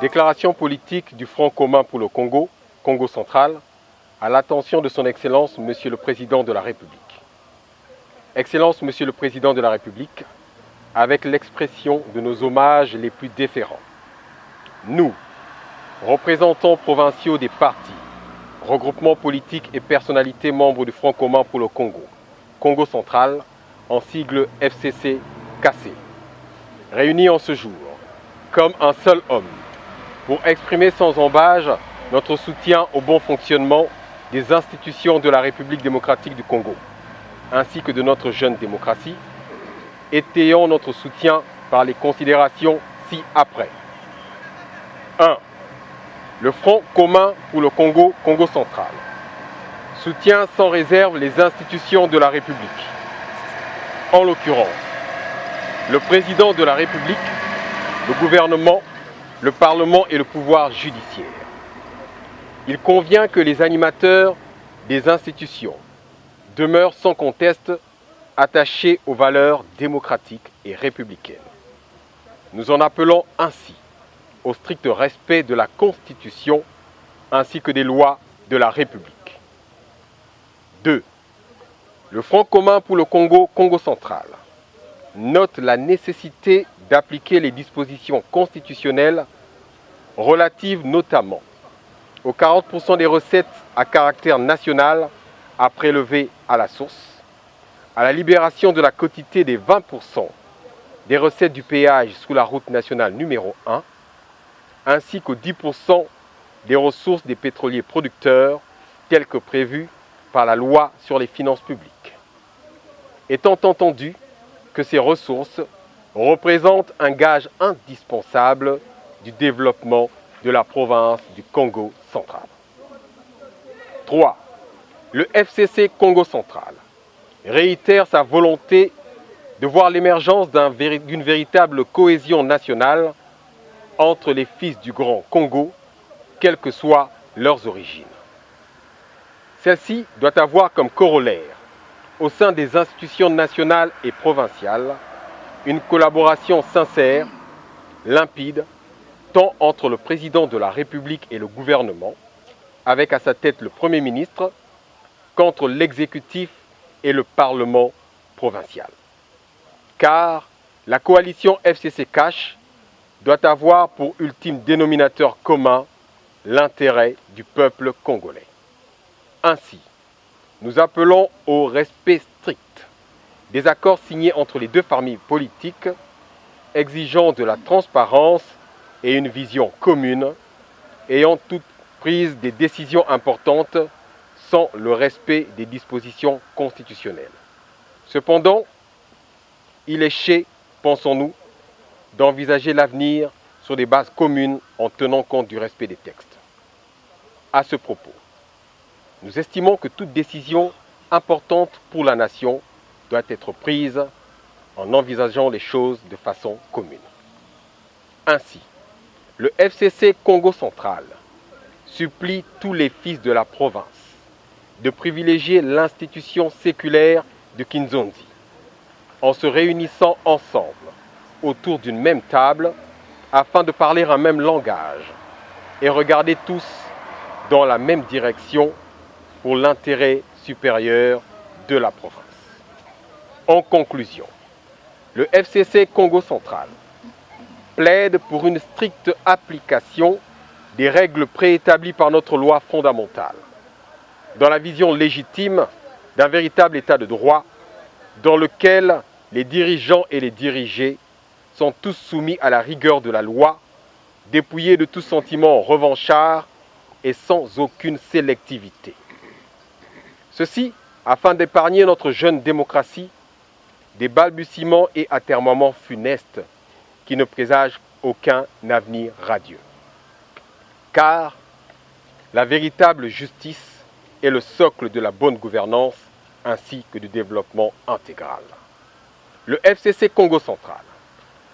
Déclaration politique du Front commun pour le Congo, Congo central, à l'attention de son Excellence, Monsieur le Président de la République. Excellence, Monsieur le Président de la République, avec l'expression de nos hommages les plus déférents. Nous, représentants provinciaux des partis, regroupements politiques et personnalités membres du Front commun pour le Congo, Congo central, en sigle FCC-KC, réunis en ce jour, comme un seul homme, pour exprimer sans embâge notre soutien au bon fonctionnement des institutions de la République démocratique du Congo, ainsi que de notre jeune démocratie, étayant notre soutien par les considérations ci-après. 1. Le Front commun pour le Congo, Congo central, soutient sans réserve les institutions de la République. En l'occurrence, le Président de la République, le gouvernement, le Parlement et le pouvoir judiciaire. Il convient que les animateurs des institutions demeurent sans conteste attachés aux valeurs démocratiques et républicaines. Nous en appelons ainsi au strict respect de la Constitution ainsi que des lois de la République. 2. Le Front commun pour le Congo, Congo central, note la nécessité d'appliquer les dispositions constitutionnelles relatives notamment aux 40% des recettes à caractère national à prélever à la source, à la libération de la quotité des 20% des recettes du péage sous la route nationale numéro 1, ainsi qu'aux 10% des ressources des pétroliers producteurs telles que prévues par la loi sur les finances publiques. Étant entendu que ces ressources représentent un gage indispensable du développement de la province du Congo central. 3. Le FCC Congo central réitère sa volonté de voir l'émergence d'une véritable cohésion nationale entre les fils du Grand Congo, quelles que soient leurs origines. Celle-ci doit avoir comme corollaire, au sein des institutions nationales et provinciales, une collaboration sincère, limpide, tant entre le président de la République et le gouvernement, avec à sa tête le Premier ministre, qu'entre l'exécutif et le Parlement provincial. Car la coalition FCC-CACH doit avoir pour ultime dénominateur commun l'intérêt du peuple congolais. Ainsi, nous appelons au respect strict des accords signés entre les deux familles politiques, exigeant de la transparence et une vision commune, ayant toute prise des décisions importantes sans le respect des dispositions constitutionnelles. Cependant, il est chez, pensons-nous, d'envisager l'avenir sur des bases communes en tenant compte du respect des textes. À ce propos, nous estimons que toute décision importante pour la nation doit être prise en envisageant les choses de façon commune. Ainsi, le FCC Congo central supplie tous les fils de la province de privilégier l'institution séculaire de Kinshasa en se réunissant ensemble autour d'une même table afin de parler un même langage et regarder tous dans la même direction pour l'intérêt supérieur de la province. En conclusion, le FCC Congo central plaide pour une stricte application des règles préétablies par notre loi fondamentale, dans la vision légitime d'un véritable état de droit dans lequel les dirigeants et les dirigés sont tous soumis à la rigueur de la loi, dépouillés de tout sentiment revanchard et sans aucune sélectivité. Ceci afin d'épargner notre jeune démocratie des balbutiements et atermoiements funestes qui ne présagent aucun avenir radieux. Car la véritable justice est le socle de la bonne gouvernance ainsi que du développement intégral. Le FCC Congo central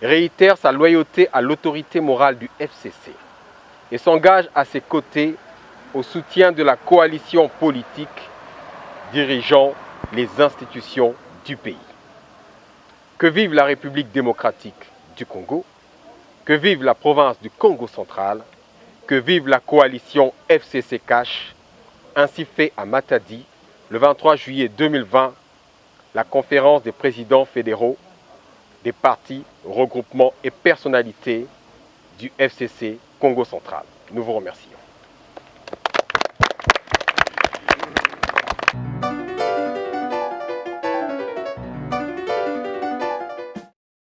réitère sa loyauté à l'autorité morale du FCC et s'engage à ses côtés au soutien de la coalition politique dirigeant les institutions du pays. Que vive la République démocratique du Congo, Que vive la province du Congo central, que vive la coalition FCC Cash, ainsi fait à Matadi, le 23 juillet 2020, la conférence des présidents fédéraux des partis, regroupements et personnalités du FCC Congo central. Nous vous remercions.